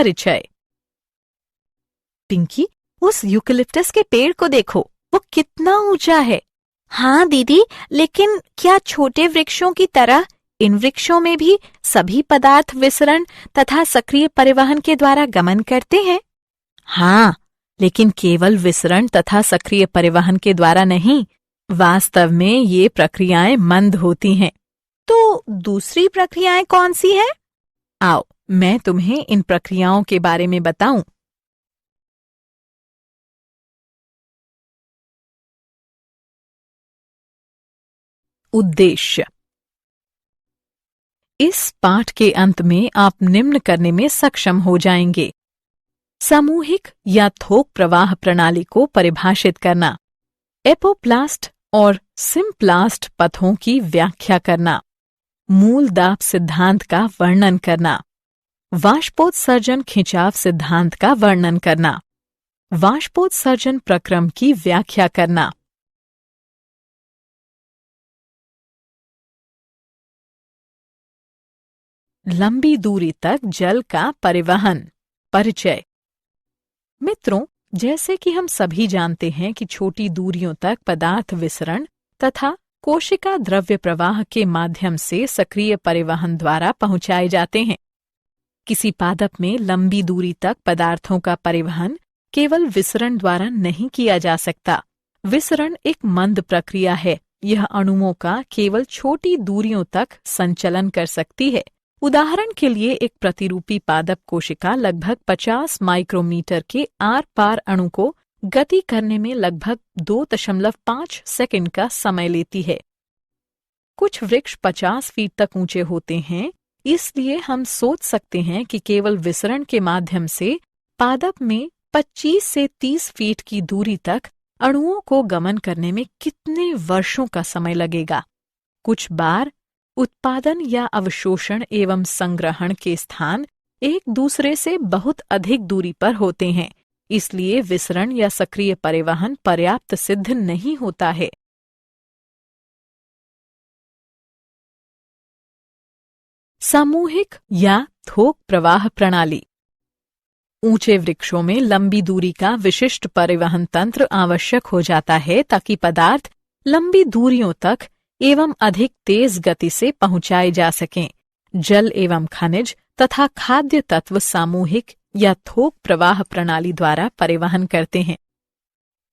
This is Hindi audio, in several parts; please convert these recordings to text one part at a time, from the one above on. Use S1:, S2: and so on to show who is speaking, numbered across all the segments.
S1: परिचय। पिंकी, उस यूकेलिप्टस के पेड़ को देखो, वो कितना ऊंचा है।
S2: हाँ दीदी, लेकिन क्या छोटे वृक्षों की तरह इन वृक्षों में भी सभी पदार्थ विसरण तथा सक्रिय परिवहन के द्वारा गमन करते हैं?
S1: हाँ, लेकिन केवल विसरण तथा सक्रिय परिवहन के द्वारा नहीं, वास्तव में ये प्रक्रियाएं मंद होती हैं।
S2: तो दूसरी प्रक्रियाएं कौन सी हैं?
S1: आओ, मैं तुम्हें इन प्रक्रियाओं के बारे में बताऊं। उद्देश्य। इस पाठ के अंत में आप निम्न करने में सक्षम हो जाएंगे। सामूहिक या थोक प्रवाह प्रणाली को परिभाषित करना, एपोप्लास्ट और सिम्प्लास्ट पथों की व्याख्या करना, मूल दाब सिद्धांत का वर्णन करना, वाष्पोत्सर्जन खिंचाव सिद्धांत का वर्णन करना, वाष्पोत्सर्जन प्रक्रम की व्याख्या करना। लंबी दूरी तक जल का परिवहन। परिचय। मित्रों, जैसे कि हम सभी जानते हैं कि छोटी दूरियों तक पदार्थ विसरण तथा कोशिका द्रव्य प्रवाह के माध्यम से सक्रिय परिवहन द्वारा पहुंचाए जाते हैं। किसी पादप में लंबी दूरी तक पदार्थों का परिवहन केवल विसरण द्वारा नहीं किया जा सकता। विसरण एक मंद प्रक्रिया है। यह अणुओं का केवल छोटी दूरियों तक संचलन कर सकती है। उदाहरण के लिए एक प्रतिरूपी पादप कोशिका लगभग 50 माइक्रोमीटर के आर पार अणु को गति करने में लगभग 2.5 सेकंड का समय लेती है। कुछ वृक्ष 50 फीट तक ऊंचे होते हैं, इसलिए हम सोच सकते हैं कि केवल विसरण के माध्यम से पादप में 25 से 30 फीट की दूरी तक अणुओं को गमन करने में कितने वर्षों का समय लगेगा। कुछ बार उत्पादन या अवशोषण एवं संग्रहण के स्थान एक दूसरे से बहुत अधिक दूरी पर होते हैं, इसलिए विसरण या सक्रिय परिवहन पर्याप्त सिद्ध नहीं होता है। सामूहिक या थोक प्रवाह प्रणाली। ऊंचे वृक्षों में लंबी दूरी का विशिष्ट परिवहन तंत्र आवश्यक हो जाता है ताकि पदार्थ लंबी दूरियों तक एवं अधिक तेज गति से पहुंचाए जा सकें। जल एवं खनिज तथा खाद्य तत्व सामूहिक या थोक प्रवाह प्रणाली द्वारा परिवहन करते हैं।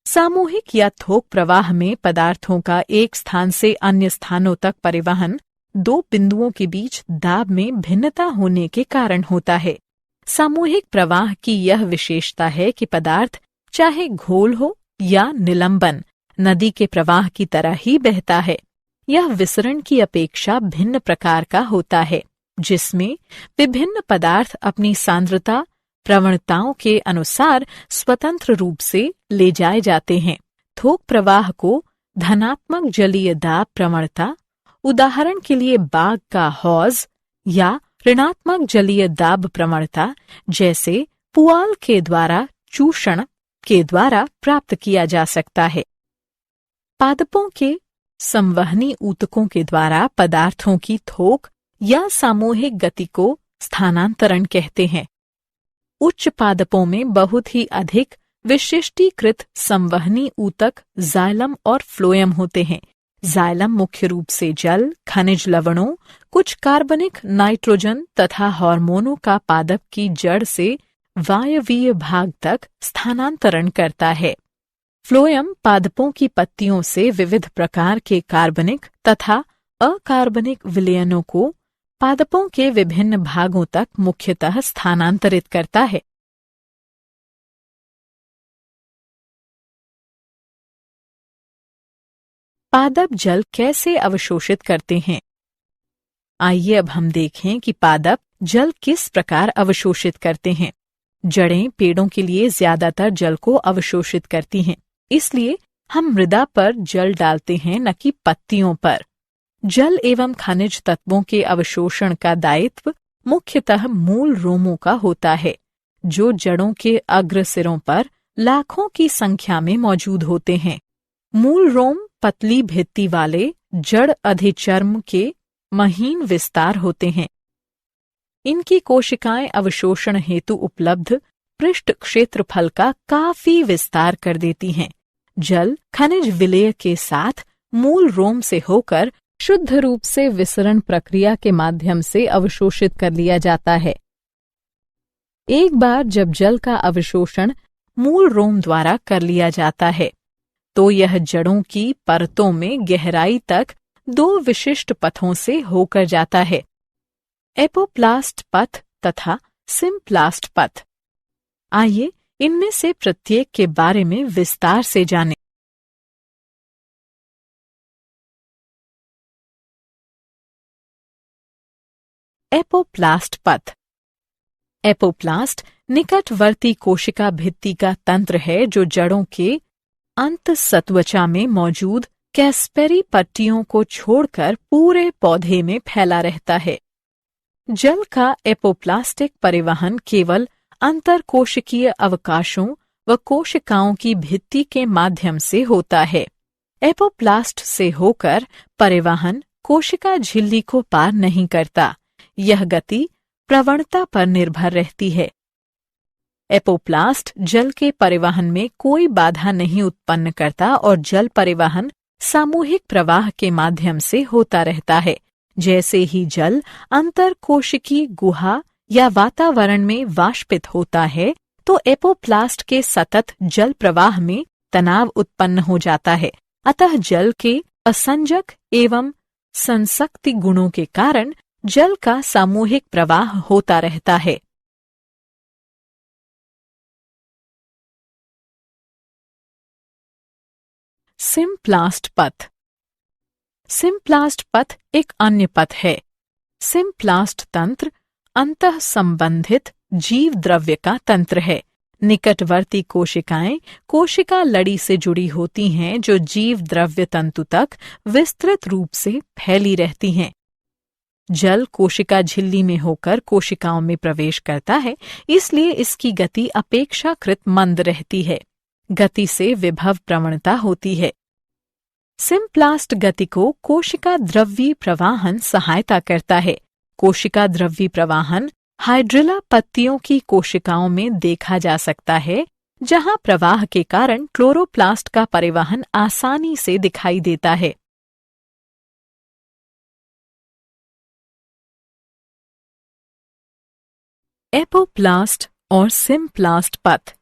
S1: सामूहिक या थोक प्रवाह में पदार्थों का एक स्थान से अन्य स्थानों तक परिवहन दो बिंदुओं के बीच दाब में भिन्नता होने के कारण होता है। सामूहिक प्रवाह की यह विशेषता है कि पदार्थ चाहे घोल हो या निलंबन नदी के प्रवाह की तरह ही बहता है। यह विसरण की अपेक्षा भिन्न प्रकार का होता है, जिसमें विभिन्न पदार्थ अपनी सांद्रता प्रवणताओं के अनुसार स्वतंत्र रूप से ले जाए जाते हैं। थोक प्रवाह को धनात्मक जलीय दाब प्रवणता, उदाहरण के लिए बाग का हौज, या ऋणात्मक जलीय दाब प्रवणता जैसे पुआल के द्वारा चूषण के द्वारा प्राप्त किया जा सकता है। पादपों के संवहनी ऊतकों के द्वारा पदार्थों की थोक या सामूहिक गति को स्थानांतरण कहते हैं। उच्च पादपों में बहुत ही अधिक विशिष्टीकृत संवहनी ऊतक जाइलम और फ्लोएम होते हैं। जाइलम मुख्य रूप से जल, खनिज लवणों, कुछ कार्बनिक नाइट्रोजन तथा हार्मोनों का पादप की जड़ से वायवीय भाग तक स्थानांतरण करता है। फ्लोएम पादपों की पत्तियों से विविध प्रकार के कार्बनिक तथा अकार्बनिक विलयनों को पादपों के विभिन्न भागों तक मुख्यतः स्थानांतरित करता है। पादप जल कैसे अवशोषित करते हैं? आइए अब हम देखें कि पादप जल किस प्रकार अवशोषित करते हैं। जड़ें पेड़ों के लिए ज्यादातर जल को अवशोषित करती हैं, इसलिए हम मृदा पर जल डालते हैं, न कि पत्तियों पर। जल एवं खनिज तत्वों के अवशोषण का दायित्व मुख्यतः मूल रोमों का होता है, जो जड़ों के अग्र सिरों पर लाखों की संख्या में मौजूद होते हैं। मूल रोम पतली भित्ति वाले जड़ अधिचर्म के महीन विस्तार होते हैं। इनकी कोशिकाएं अवशोषण हेतु उपलब्ध पृष्ठ क्षेत्रफल का काफी विस्तार कर देती हैं। जल खनिज विलय के साथ मूल रोम से होकर शुद्ध रूप से विसरण प्रक्रिया के माध्यम से अवशोषित कर लिया जाता है। एक बार जब जल का अवशोषण मूल रोम द्वारा कर लिया जाता है तो यह जड़ों की परतों में गहराई तक 2 विशिष्ट पथों से होकर जाता है, एपोप्लास्ट पथ तथा सिम्प्लास्ट पथ। आइए इनमें से प्रत्येक के बारे में विस्तार से जानें। एपोप्लास्ट पथ। एपोप्लास्ट निकटवर्ती कोशिका भित्ति का तंत्र है जो जड़ों के अंतःसत्वचा में मौजूद कैस्पेरी पट्टियों को छोड़कर पूरे पौधे में फैला रहता है। जल का एपोप्लास्टिक परिवहन केवल अंतरकोशिकीय अवकाशों व कोशिकाओं की भित्ति के माध्यम से होता है। एपोप्लास्ट से होकर परिवहन कोशिका झिल्ली को पार नहीं करता। यह गति प्रवणता पर निर्भर रहती है। एपोप्लास्ट जल के परिवहन में कोई बाधा नहीं उत्पन्न करता और जल परिवहन सामूहिक प्रवाह के माध्यम से होता रहता है। जैसे ही जल अंतरकोशिकी गुहा या वातावरण में वाष्पित होता है तो एपोप्लास्ट के सतत जल प्रवाह में तनाव उत्पन्न हो जाता है। अतः जल के असंजक एवं संसक्ति गुणों के कारण जल का सामूहिक प्रवाह होता रहता है। सिम्प्लास्ट पथ। सिम्प्लास्ट पथ एक अन्य पथ है। सिम्प्लास्ट तंत्र अंतः संबंधित जीव द्रव्य का तंत्र है। निकटवर्ती कोशिकाएं कोशिका लड़ी से जुड़ी होती हैं जो जीव द्रव्य तंतु तक विस्तृत रूप से फैली रहती हैं। जल कोशिका झिल्ली में होकर कोशिकाओं में प्रवेश करता है, इसलिए इसकी गति अपेक्षाकृत मंद रहती है। गति से विभव प्रवणता होती है। सिम्प्लास्ट गति को कोशिका द्रव्यी प्रवाहन सहायता करता है। कोशिका द्रव्यी प्रवाहन हाइड्रिला पत्तियों की कोशिकाओं में देखा जा सकता है, जहां प्रवाह के कारण क्लोरोप्लास्ट का परिवहन आसानी से दिखाई देता है। एपोप्लास्ट और सिम्प्लास्ट पथ।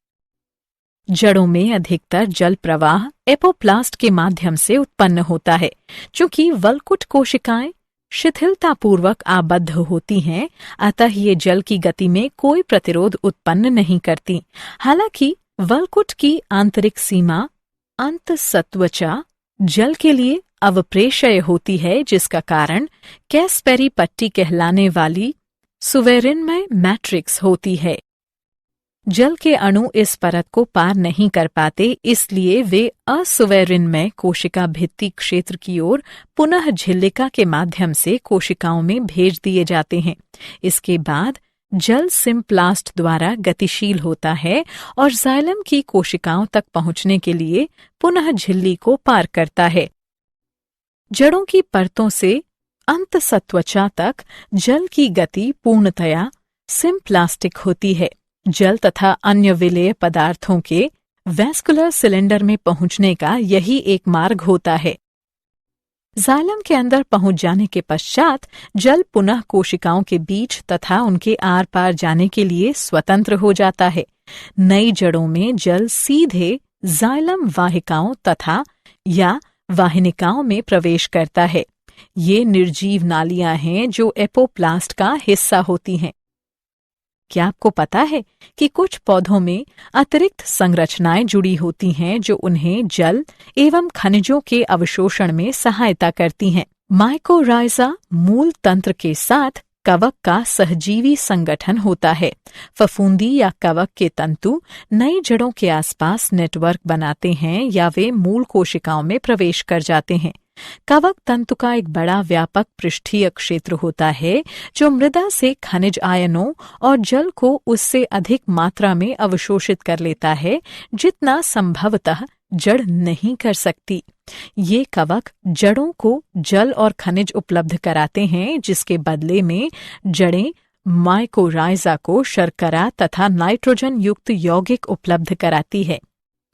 S1: जड़ों में अधिकतर जल प्रवाह एपोप्लास्ट के माध्यम से उत्पन्न होता है। चूंकि वल्कुट कोशिकाएं शिथिलतापूर्वक आबद्ध होती हैं, अतः ये जल की गति में कोई प्रतिरोध उत्पन्न नहीं करती। हालांकि वल्कुट की आंतरिक सीमा अंतःसत्वचा जल के लिए अवप्रेशय होती है, जिसका कारण कैस्पेरी पट्टी कहलाने वाली सुवेरिनमय मैट्रिक्स होती है। जल के अणु इस परत को पार नहीं कर पाते, इसलिए वे असुवेरिनमय कोशिका भित्ति क्षेत्र की ओर पुनः झिल्लिका के माध्यम से कोशिकाओं में भेज दिए जाते हैं। इसके बाद जल सिम्प्लास्ट द्वारा गतिशील होता है और जाइलम की कोशिकाओं तक पहुंचने के लिए पुनः झिल्ली को पार करता है। जड़ों की परतों से अंतःसत्वचा तक जल की गति पूर्णतया सिम्प्लास्टिक होती है। जल तथा अन्य विलेय पदार्थों के वैस्कुलर सिलेंडर में पहुंचने का यही एक मार्ग होता है। जाइलम के अंदर पहुंच जाने के पश्चात जल पुनः कोशिकाओं के बीच तथा उनके आर पार जाने के लिए स्वतंत्र हो जाता है। नई जड़ों में जल सीधे जाइलम वाहिकाओं तथा या वाहिनिकाओं में प्रवेश करता है। ये निर्जीव नालियां हैं जो एपोप्लास्ट का हिस्सा होती हैं। क्या आपको पता है कि कुछ पौधों में अतिरिक्त संरचनाएं जुड़ी होती हैं जो उन्हें जल एवं खनिजों के अवशोषण में सहायता करती हैं? माइकोराइजा मूल तंत्र के साथ कवक का सहजीवी संगठन होता है। फफूंदी या कवक के तंतु नई जड़ों के आसपास नेटवर्क बनाते हैं या वे मूल कोशिकाओं में प्रवेश कर जाते हैं। कवक तंतु का एक बड़ा व्यापक पृष्ठीय क्षेत्र होता है जो मृदा से खनिज आयनों और जल को उससे अधिक मात्रा में अवशोषित कर लेता है जितना संभवतः जड़ नहीं कर सकती। ये कवक जड़ों को जल और खनिज उपलब्ध कराते हैं, जिसके बदले में जड़ें माइकोराइजा को शर्करा तथा नाइट्रोजन युक्त यौगिक उपलब्ध कराती है।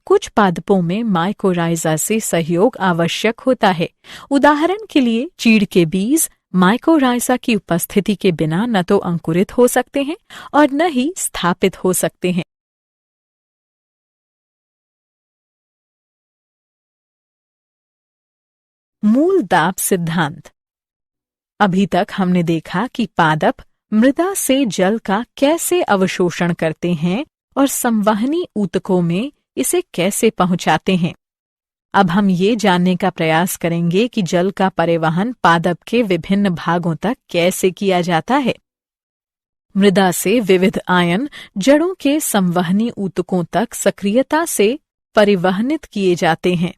S1: कुछ पादपों में माइकोराइजा से सहयोग आवश्यक होता है। उदाहरण के लिए चीड़ के बीज माइकोराइजा की उपस्थिति के बिना न तो अंकुरित हो सकते हैं और न ही स्थापित हो सकते हैं। मूल दाब सिद्धांत। अभी तक हमने देखा कि पादप मृदा से जल का कैसे अवशोषण करते हैं और संवहनी ऊतकों में इसे कैसे पहुंचाते हैं। अब हम ये जानने का प्रयास करेंगे कि जल का परिवहन पादप के विभिन्न भागों तक कैसे किया जाता है। मृदा से विविध आयन जड़ों के संवहनी ऊतकों तक सक्रियता से परिवहनित किए जाते हैं।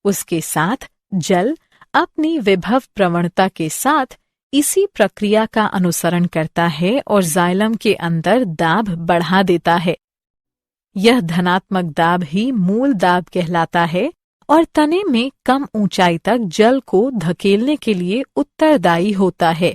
S1: उसके साथ जल अपनी विभव प्रवणता के साथ इसी प्रक्रिया का अनुसरण करता है और जाइलम के अंदर दाब बढ़ा देता है। यह धनात्मक दाब ही मूल दाब कहलाता है और तने में कम ऊंचाई तक जल को धकेलने के लिए उत्तरदायी होता है।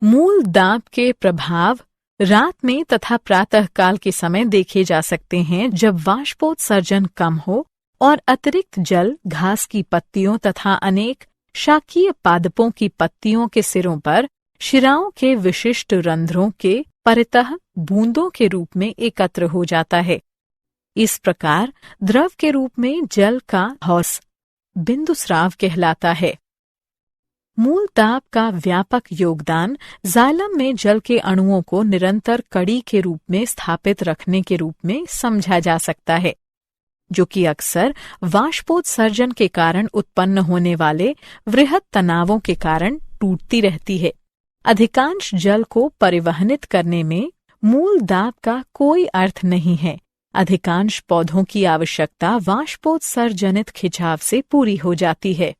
S1: मूल दाब के प्रभाव रात में तथा प्रातःकाल के समय देखे जा सकते हैं, जब वाष्पोत्सर्जन कम हो और अतिरिक्त जल घास की पत्तियों तथा अनेक शाकीय पादपों की पत्तियों के सिरों पर शिराओं के विशिष्ट रंध्रों के परितः बूंदों के रूप में एकत्र हो जाता है। इस प्रकार द्रव के रूप में जल का हौस बिंदुस्राव कहलाता है। मूल दाब का व्यापक योगदान जाइलम में जल के अणुओं को निरंतर कड़ी के रूप में स्थापित रखने के रूप में समझा जा सकता है, जो कि अक्सर वाष्पोत्सर्जन के कारण उत्पन्न होने वाले वृहत तनावों के कारण टूटती रहती है। अधिकांश जल को परिवहनित करने में मूल दाब का कोई अर्थ नहीं है। अधिकांश पौधों की आवश्यकता वाष्पोत्सर्जनित खिंचाव से पूरी हो जाती है।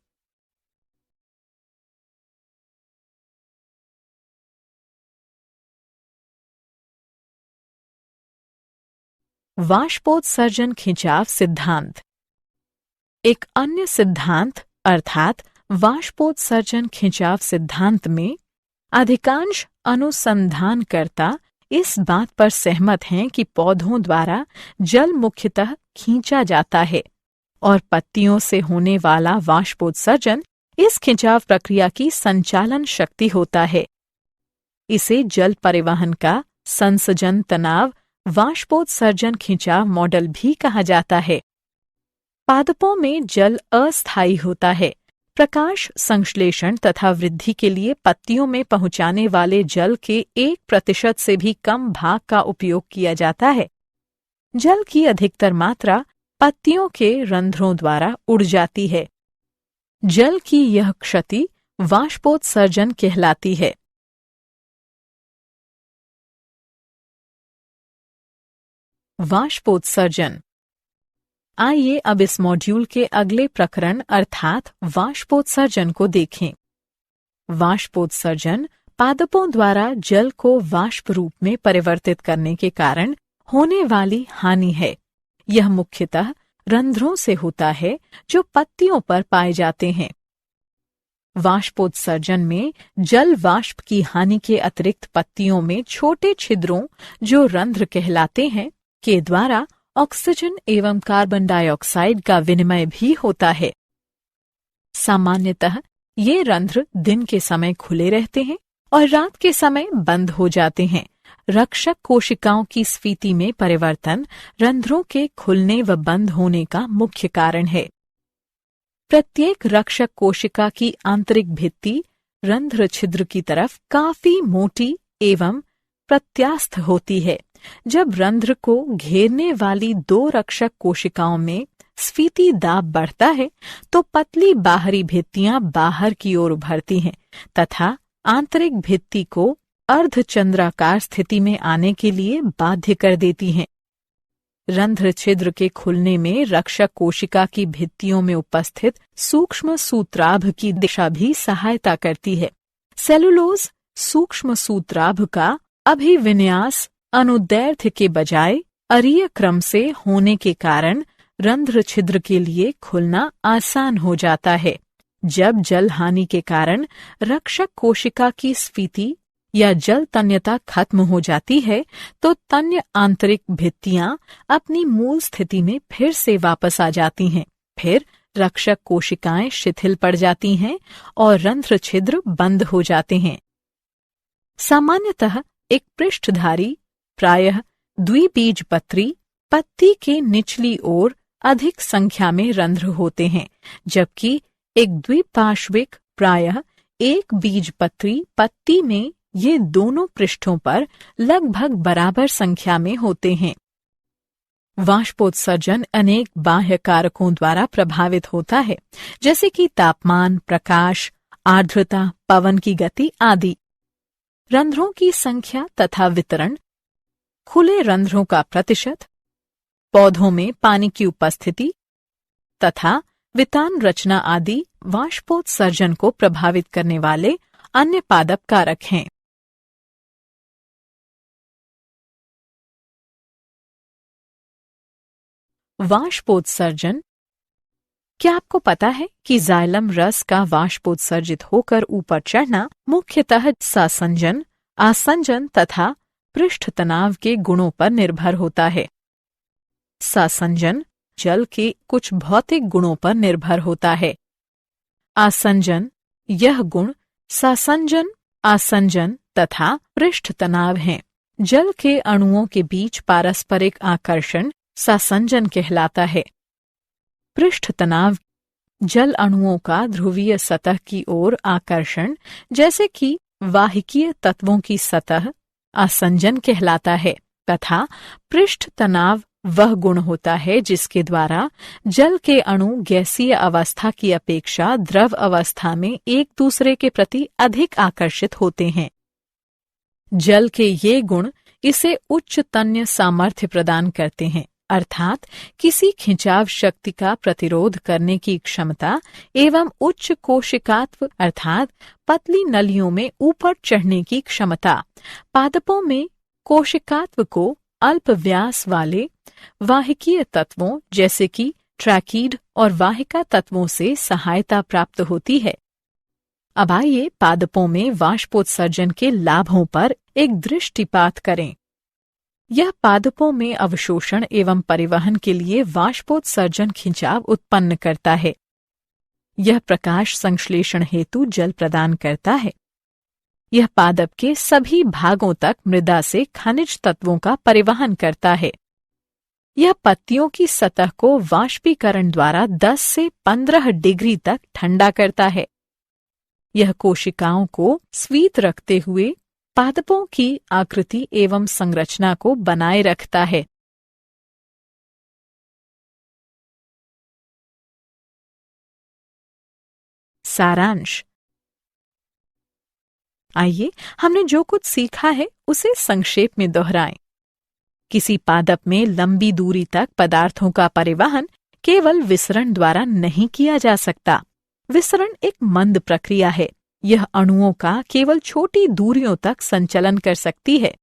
S1: वाष्पोत्सर्जन खिंचाव सिद्धांत। एक अन्य सिद्धांत अर्थात वाष्पोत्सर्जन खिंचाव सिद्धांत में अधिकांश अनुसंधानकर्ता इस बात पर सहमत हैं कि पौधों द्वारा जल मुख्यतः खींचा जाता है और पत्तियों से होने वाला वाष्पोत्सर्जन इस खिंचाव प्रक्रिया की संचालन शक्ति होता है। इसे जल परिवहन का संसर्जन तनाव वाष्पोत्सर्जन खिंचाव मॉडल भी कहा जाता है। पादपों में जल अस्थायी होता है। प्रकाश संश्लेषण तथा वृद्धि के लिए पत्तियों में पहुंचाने वाले जल के 1% से भी कम भाग का उपयोग किया जाता है। जल की अधिकतर मात्रा पत्तियों के रंध्रों द्वारा उड़ जाती है। जल की यह क्षति वाष्पोत्सर्जन कहलाती है। वाष्पोत्सर्जन। आइए अब इस मॉड्यूल के अगले प्रकरण अर्थात वाष्पोत्सर्जन को देखें। वाष्पोत्सर्जन पादपों द्वारा जल को वाष्प रूप में परिवर्तित करने के कारण होने वाली हानि है। यह मुख्यतः रंध्रों से होता है जो पत्तियों पर पाए जाते हैं। वाष्पोत्सर्जन में जल वाष्प की हानि के अतिरिक्त पत्तियों में छोटे छिद्रों जो रंध्र कहलाते हैं के द्वारा ऑक्सीजन एवं कार्बन डाइऑक्साइड का विनिमय भी होता है। सामान्यतः ये रंध्र दिन के समय खुले रहते हैं और रात के समय बंद हो जाते हैं। रक्षक कोशिकाओं की स्फीति में परिवर्तन रंध्रों के खुलने व बंद होने का मुख्य कारण है। प्रत्येक रक्षक कोशिका की आंतरिक भित्ति रंध्र छिद्र की तरफ काफी मोटी एवं प्रत्यास्थ होती है। जब रंध्र को घेरने वाली 2 रक्षक कोशिकाओं में स्फीति दाब बढ़ता है तो पतली बाहरी भित्तियां बाहर की ओर उभरती हैं तथा आंतरिक भित्ति को अर्धचंद्राकार स्थिति में आने के लिए बाध्य कर देती हैं। रंध्र छिद्र के खुलने में रक्षक कोशिका की भित्तियों में उपस्थित सूक्ष्म सूत्राभ की दिशा भी सहायता करती है। सेलुलोज सूक्ष्म सूत्राभ का अभिविन्यास अनुदैर्ध्य के बजाय अरीय क्रम से होने के कारण रंध्र छिद्र के लिए खुलना आसान हो जाता है। जब जल हानि के कारण रक्षक कोशिका की स्फीति या जल तन्यता खत्म हो जाती है तो तन्य आंतरिक भित्तियां अपनी मूल स्थिति में फिर से वापस आ जाती हैं। फिर रक्षक कोशिकाएं शिथिल पड़ जाती हैं और रंध्र छिद्र बंद हो जाते हैं। सामान्यतः एक पृष्ठधारी प्रायः द्विबीजपत्री पत्ती के निचली ओर अधिक संख्या में रंध्र होते हैं, जबकि एक द्विपार्श्विक प्रायः एक बीजपत्री पत्ती में ये दोनों पृष्ठों पर लगभग बराबर संख्या में होते हैं। वाष्पोत्सर्जन अनेक बाह्य कारकों द्वारा प्रभावित होता है, जैसे कि तापमान, प्रकाश, आर्द्रता, पवन की गति आदि। रंध्रों की संख्या तथा वितरण, खुले रंध्रों का प्रतिशत, पौधों में पानी की उपस्थिति तथा वितान रचना आदि वाष्पोत्सर्जन को प्रभावित करने वाले अन्य पादप कारक हैं। वाष्पोत्सर्जन। क्या आपको पता है कि जाइलम रस का वाष्पोत्सर्जित होकर ऊपर चढ़ना मुख्यतः सासंजन, आसंजन तथा पृष्ठ तनाव के गुणों पर निर्भर होता है। सासंजन जल के कुछ भौतिक गुणों पर निर्भर होता है। आसंजन, यह गुण सासंजन, आसंजन तथा पृष्ठ तनाव हैं। जल के अणुओं के बीच पारस्परिक आकर्षण सासंजन कहलाता है। पृष्ठ तनाव जल अणुओं का ध्रुवीय सतह की ओर आकर्षण, जैसे कि वाहिकीय तत्वों की सतह, आसंजन कहलाता है तथा पृष्ठ तनाव वह गुण होता है जिसके द्वारा जल के अणु गैसीय अवस्था की अपेक्षा द्रव अवस्था में एक दूसरे के प्रति अधिक आकर्षित होते हैं। जल के ये गुण इसे उच्च तन्य सामर्थ्य प्रदान करते हैं, अर्थात किसी खिंचाव शक्ति का प्रतिरोध करने की क्षमता एवं उच्च कोशिकात्व अर्थात पतली नलियों में ऊपर चढ़ने की क्षमता। पादपों में कोशिकात्व को अल्प व्यास वाले वाहिकीय तत्वों जैसे कि ट्रैकीड और वाहिका तत्वों से सहायता प्राप्त होती है। अब आइए पादपों में वाष्पोत्सर्जन के लाभों पर एक दृष्टिपात करें। यह पादपों में अवशोषण एवं परिवहन के लिए वाष्पोत्सर्जन खिंचाव उत्पन्न करता है। यह प्रकाश संश्लेषण हेतु जल प्रदान करता है। यह पादप के सभी भागों तक मृदा से खनिज तत्वों का परिवहन करता है। यह पत्तियों की सतह को वाष्पीकरण द्वारा 10 से 15 डिग्री तक ठंडा करता है। यह कोशिकाओं को स्वीत रखते हुए पादपों की आकृति एवं संरचना को बनाए रखता है। सारांश। आइए हमने जो कुछ सीखा है उसे संक्षेप में दोहराएं। किसी पादप में लंबी दूरी तक पदार्थों का परिवहन केवल विसरण द्वारा नहीं किया जा सकता। विसरण एक मंद प्रक्रिया है। यह अणुओं का केवल छोटी दूरियों तक संचलन कर सकती है।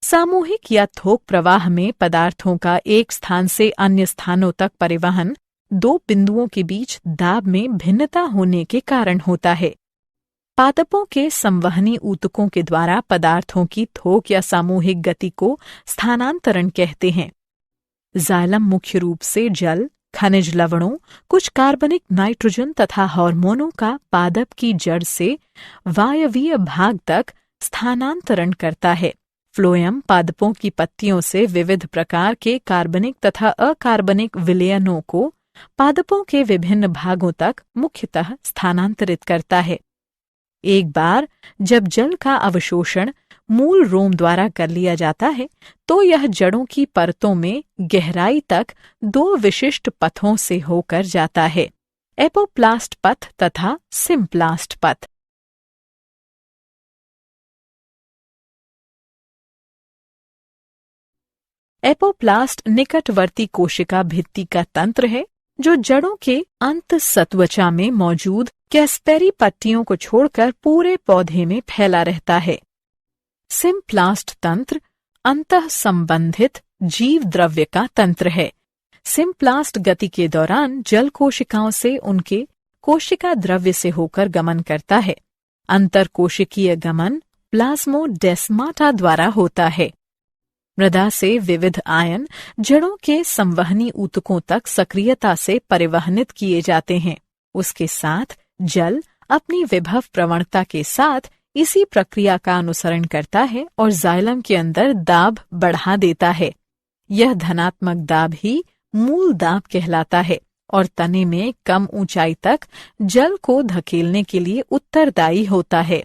S1: सामूहिक या थोक प्रवाह में पदार्थों का एक स्थान से अन्य स्थानों तक परिवहन दो बिंदुओं के बीच दाब में भिन्नता होने के कारण होता है। पादपों के संवहनी ऊतकों के द्वारा पदार्थों की थोक या सामूहिक गति को स्थानांतरण कहते हैं। जाइलम मुख्य रूप से जल, खनिज लवणों, कुछ कार्बनिक नाइट्रोजन तथा हार्मोनों का पादप की जड़ से वायवीय भाग तक स्थानांतरण करता है। फ्लोएम पादपों की पत्तियों से विविध प्रकार के कार्बनिक तथा अकार्बनिक विलयनों को पादपों के विभिन्न भागों तक मुख्यतः स्थानांतरित करता है। एक बार जब जल का अवशोषण मूल रोम द्वारा कर लिया जाता है तो यह जड़ों की परतों में गहराई तक दो विशिष्ट पथों से होकर जाता है, एपोप्लास्ट पथ तथा सिम्प्लास्ट पथ। एपोप्लास्ट निकटवर्ती कोशिका भित्ति का तंत्र है जो जड़ों के अंत सत्वचा में मौजूद कैस्पेरी पट्टियों को छोड़कर पूरे पौधे में फैला रहता है। सिम्प्लास्ट तंत्र अंतः संबंधित जीव द्रव्य का तंत्र है। सिम्प्लास्ट गति के दौरान जल कोशिकाओं से उनके कोशिका द्रव्य से होकर गमन करता है। अंतर कोशिकीय गमन प्लाज्मोडेस्माटा द्वारा होता है। मृदा से विविध आयन जड़ों के संवहनी ऊतकों तक सक्रियता से परिवहनित किए जाते हैं। उसके साथ जल अपनी विभव प्रवणता के साथ इसी प्रक्रिया का अनुसरण करता है और जाइलम के अंदर दाब बढ़ा देता है। यह धनात्मक दाब ही मूल दाब कहलाता है और तने में कम ऊंचाई तक जल को धकेलने के लिए उत्तरदायी होता है।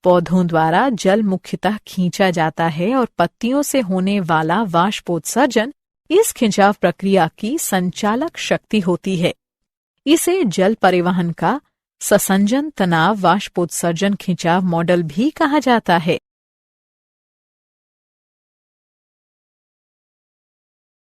S1: पौधों द्वारा जल मुख्यतः खींचा जाता है और पत्तियों से होने वाला वाष्पोत्सर्जन इस खिंचाव प्रक्रिया की संचालक शक्ति होती है। इसे जल परिवहन का ससंजन तनाव वाष्पोत्सर्जन खिंचाव मॉडल भी कहा जाता है।